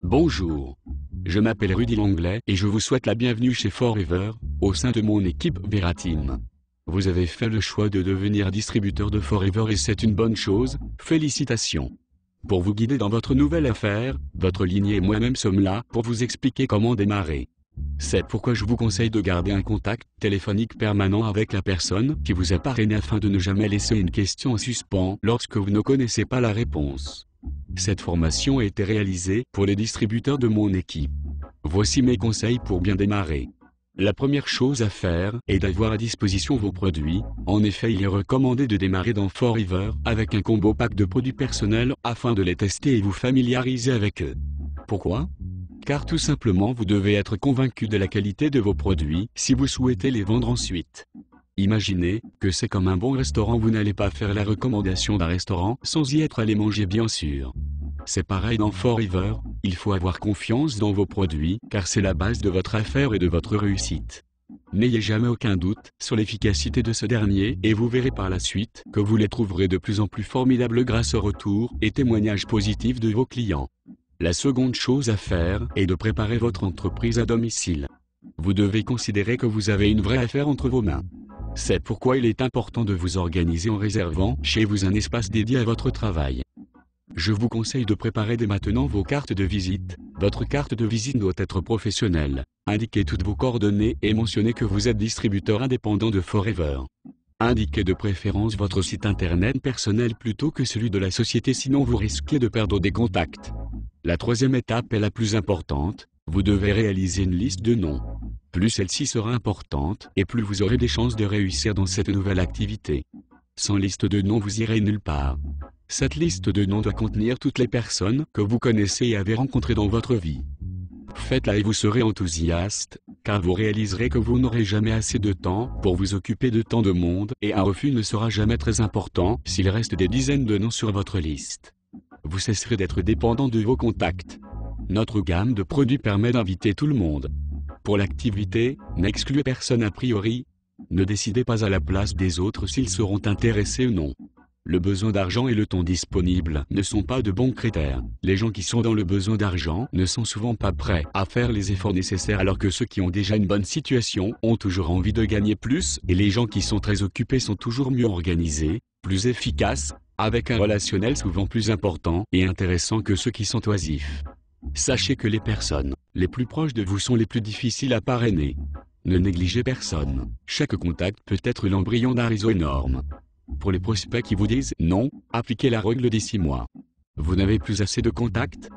Bonjour. Je m'appelle Rudy Langlais et je vous souhaite la bienvenue chez Forever, au sein de mon équipe Verateam. Vous avez fait le choix de devenir distributeur de Forever et c'est une bonne chose, félicitations. Pour vous guider dans votre nouvelle affaire, votre lignée et moi-même sommes là pour vous expliquer comment démarrer. C'est pourquoi je vous conseille de garder un contact téléphonique permanent avec la personne qui vous a parrainé afin de ne jamais laisser une question en suspens lorsque vous ne connaissez pas la réponse. Cette formation a été réalisée pour les distributeurs de mon équipe. Voici mes conseils pour bien démarrer. La première chose à faire est d'avoir à disposition vos produits. En effet, il est recommandé de démarrer dans Forever avec un combo pack de produits personnels afin de les tester et vous familiariser avec eux. Pourquoi ? Car tout simplement vous devez être convaincu de la qualité de vos produits si vous souhaitez les vendre ensuite. Imaginez que c'est comme un bon restaurant, vous n'allez pas faire la recommandation d'un restaurant sans y être allé manger bien sûr. C'est pareil dans Forever, il faut avoir confiance dans vos produits car c'est la base de votre affaire et de votre réussite. N'ayez jamais aucun doute sur l'efficacité de ce dernier et vous verrez par la suite que vous les trouverez de plus en plus formidables grâce aux retours et témoignages positifs de vos clients. La seconde chose à faire est de préparer votre entreprise à domicile. Vous devez considérer que vous avez une vraie affaire entre vos mains. C'est pourquoi il est important de vous organiser en réservant chez vous un espace dédié à votre travail. Je vous conseille de préparer dès maintenant vos cartes de visite. Votre carte de visite doit être professionnelle. Indiquez toutes vos coordonnées et mentionnez que vous êtes distributeur indépendant de Forever. Indiquez de préférence votre site internet personnel plutôt que celui de la société, sinon vous risquez de perdre des contacts. La troisième étape est la plus importante, vous devez réaliser une liste de noms. Plus celle-ci sera importante et plus vous aurez des chances de réussir dans cette nouvelle activité. Sans liste de noms vous irez nulle part. Cette liste de noms doit contenir toutes les personnes que vous connaissez et avez rencontrées dans votre vie. Faites-la et vous serez enthousiaste, car vous réaliserez que vous n'aurez jamais assez de temps pour vous occuper de tant de monde et un refus ne sera jamais très important s'il reste des dizaines de noms sur votre liste. Vous cesserez d'être dépendant de vos contacts. Notre gamme de produits permet d'inviter tout le monde. Pour l'activité, n'excluez personne a priori. Ne décidez pas à la place des autres s'ils seront intéressés ou non. Le besoin d'argent et le temps disponible ne sont pas de bons critères. Les gens qui sont dans le besoin d'argent ne sont souvent pas prêts à faire les efforts nécessaires alors que ceux qui ont déjà une bonne situation ont toujours envie de gagner plus et les gens qui sont très occupés sont toujours mieux organisés, plus efficaces, avec un relationnel souvent plus important et intéressant que ceux qui sont oisifs. Sachez que les personnes les plus proches de vous sont les plus difficiles à parrainer. Ne négligez personne. Chaque contact peut être l'embryon d'un réseau énorme. Pour les prospects qui vous disent non, appliquez la règle des 6 mois. Vous n'avez plus assez de contacts ?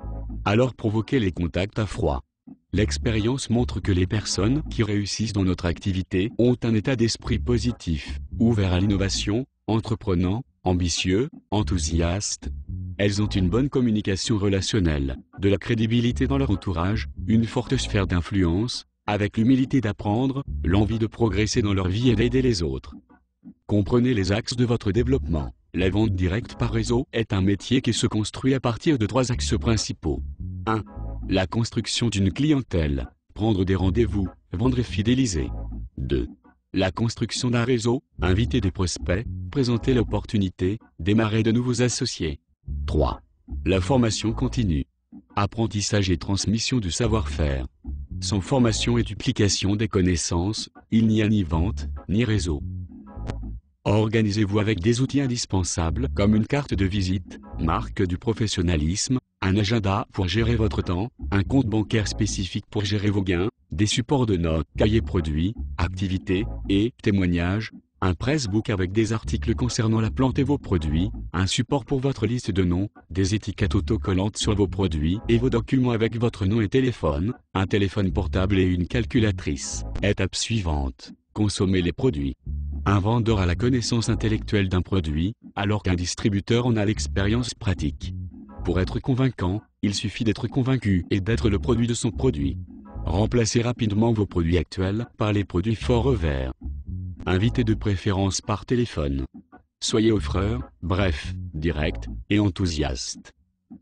Alors provoquez les contacts à froid. L'expérience montre que les personnes qui réussissent dans notre activité ont un état d'esprit positif, ouvert à l'innovation, entreprenant, ambitieux, enthousiaste. Elles ont une bonne communication relationnelle, de la crédibilité dans leur entourage, une forte sphère d'influence, avec l'humilité d'apprendre, l'envie de progresser dans leur vie et d'aider les autres. Comprenez les axes de votre développement. La vente directe par réseau est un métier qui se construit à partir de 3 axes principaux. 1. La construction d'une clientèle, prendre des rendez-vous, vendre et fidéliser. 2. La construction d'un réseau, inviter des prospects, présenter l'opportunité, démarrer de nouveaux associés. 3. La formation continue. Apprentissage et transmission du savoir-faire. Sans formation et duplication des connaissances, il n'y a ni vente, ni réseau. Organisez-vous avec des outils indispensables comme une carte de visite, marque du professionnalisme, un agenda pour gérer votre temps, un compte bancaire spécifique pour gérer vos gains, des supports de notes, cahiers produits, activités et témoignages, un pressbook avec des articles concernant la plante et vos produits, un support pour votre liste de noms, des étiquettes autocollantes sur vos produits et vos documents avec votre nom et téléphone, un téléphone portable et une calculatrice. Étape suivante. Consommer les produits. Un vendeur a la connaissance intellectuelle d'un produit, alors qu'un distributeur en a l'expérience pratique. Pour être convaincant, il suffit d'être convaincu et d'être le produit de son produit. Remplacez rapidement vos produits actuels par les produits Forever. Invitez de préférence par téléphone. Soyez offreur, bref, direct et enthousiaste.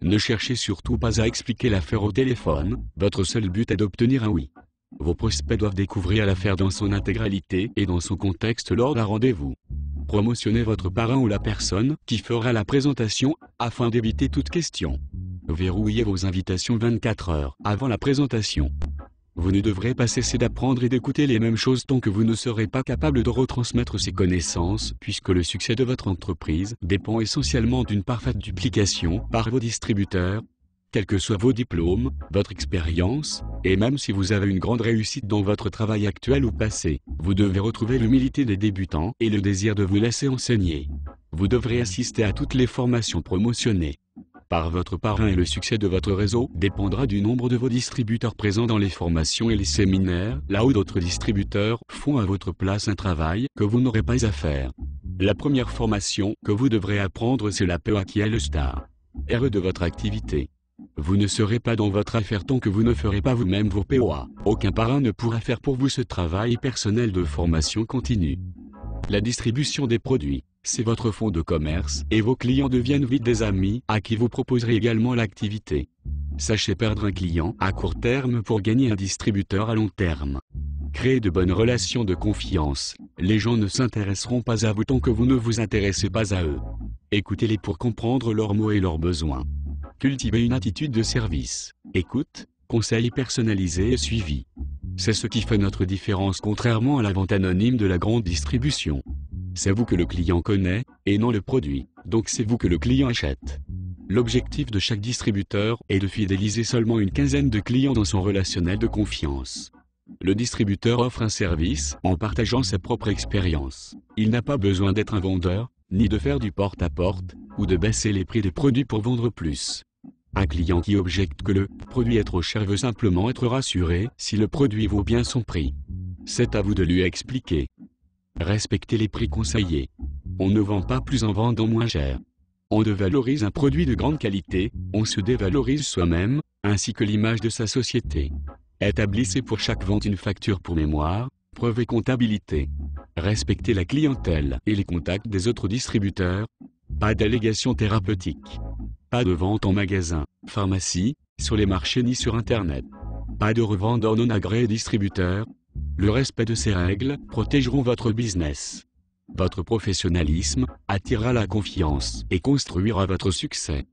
Ne cherchez surtout pas à expliquer l'affaire au téléphone, votre seul but est d'obtenir un oui. Vos prospects doivent découvrir l'affaire dans son intégralité et dans son contexte lors d'un rendez-vous. Promotionnez votre parrain ou la personne qui fera la présentation afin d'éviter toute question. Verrouillez vos invitations 24 heures avant la présentation. Vous ne devrez pas cesser d'apprendre et d'écouter les mêmes choses tant que vous ne serez pas capable de retransmettre ces connaissances, puisque le succès de votre entreprise dépend essentiellement d'une parfaite duplication par vos distributeurs. Quels que soient vos diplômes, votre expérience, et même si vous avez une grande réussite dans votre travail actuel ou passé, vous devez retrouver l'humilité des débutants et le désir de vous laisser enseigner. Vous devrez assister à toutes les formations promotionnées par votre parrain et le succès de votre réseau dépendra du nombre de vos distributeurs présents dans les formations et les séminaires, là où d'autres distributeurs font à votre place un travail que vous n'aurez pas à faire. La première formation que vous devrez apprendre, c'est la POA, qui est le star RE de votre activité. Vous ne serez pas dans votre affaire tant que vous ne ferez pas vous-même vos POA. Aucun parrain ne pourra faire pour vous ce travail personnel de formation continue. La distribution des produits, c'est votre fonds de commerce et vos clients deviennent vite des amis à qui vous proposerez également l'activité. Sachez perdre un client à court terme pour gagner un distributeur à long terme. Créez de bonnes relations de confiance. Les gens ne s'intéresseront pas à vous tant que vous ne vous intéressez pas à eux. Écoutez-les pour comprendre leurs mots et leurs besoins. Cultivez une attitude de service. Écoute, conseil personnalisé et suivi. C'est ce qui fait notre différence contrairement à la vente anonyme de la grande distribution. C'est vous que le client connaît, et non le produit, donc c'est vous que le client achète. L'objectif de chaque distributeur est de fidéliser seulement une quinzaine de clients dans son relationnel de confiance. Le distributeur offre un service en partageant sa propre expérience. Il n'a pas besoin d'être un vendeur, ni de faire du porte-à-porte, ou de baisser les prix des produits pour vendre plus. Un client qui objecte que le produit est trop cher veut simplement être rassuré si le produit vaut bien son prix. C'est à vous de lui expliquer. Respectez les prix conseillés. On ne vend pas plus en vendant moins cher. On dévalorise un produit de grande qualité, on se dévalorise soi-même, ainsi que l'image de sa société. Établissez pour chaque vente une facture pour mémoire, preuve et comptabilité. Respectez la clientèle et les contacts des autres distributeurs. Pas d'allégations thérapeutiques. Pas de vente en magasin, pharmacie, sur les marchés ni sur Internet. Pas de revendeurs non agréés distributeurs. Le respect de ces règles protégeront votre business. Votre professionnalisme attirera la confiance et construira votre succès.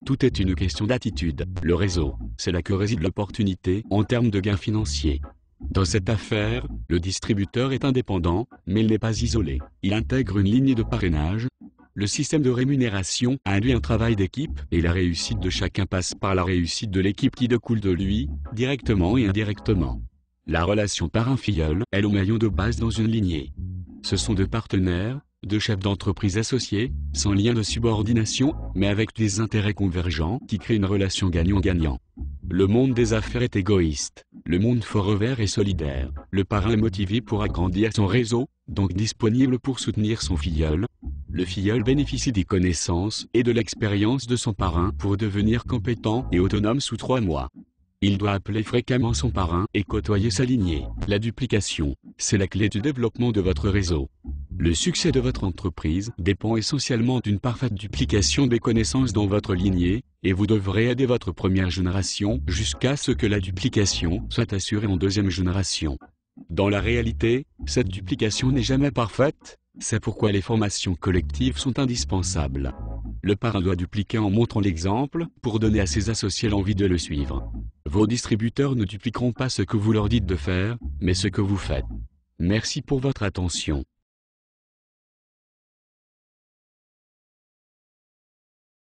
Tout est une question d'attitude. Le réseau, c'est là que réside l'opportunité en termes de gains financiers. Dans cette affaire, le distributeur est indépendant, mais il n'est pas isolé. Il intègre une lignée de parrainage. Le système de rémunération induit un travail d'équipe et la réussite de chacun passe par la réussite de l'équipe qui découle de lui, directement et indirectement. La relation parrain-filleul est le maillon de base dans une lignée. Ce sont deux partenaires, deux chefs d'entreprise associés, sans lien de subordination, mais avec des intérêts convergents qui créent une relation gagnant-gagnant. Le monde des affaires est égoïste. Le monde Forever est solidaire. Le parrain est motivé pour agrandir son réseau, donc disponible pour soutenir son filleul. Le filleul bénéficie des connaissances et de l'expérience de son parrain pour devenir compétent et autonome sous 3 mois. Il doit appeler fréquemment son parrain et côtoyer sa lignée. La duplication, c'est la clé du développement de votre réseau. Le succès de votre entreprise dépend essentiellement d'une parfaite duplication des connaissances dans votre lignée, et vous devrez aider votre première génération jusqu'à ce que la duplication soit assurée en deuxième génération. Dans la réalité, cette duplication n'est jamais parfaite, c'est pourquoi les formations collectives sont indispensables. Le parrain doit dupliquer en montrant l'exemple pour donner à ses associés l'envie de le suivre. Vos distributeurs ne dupliqueront pas ce que vous leur dites de faire, mais ce que vous faites. Merci pour votre attention.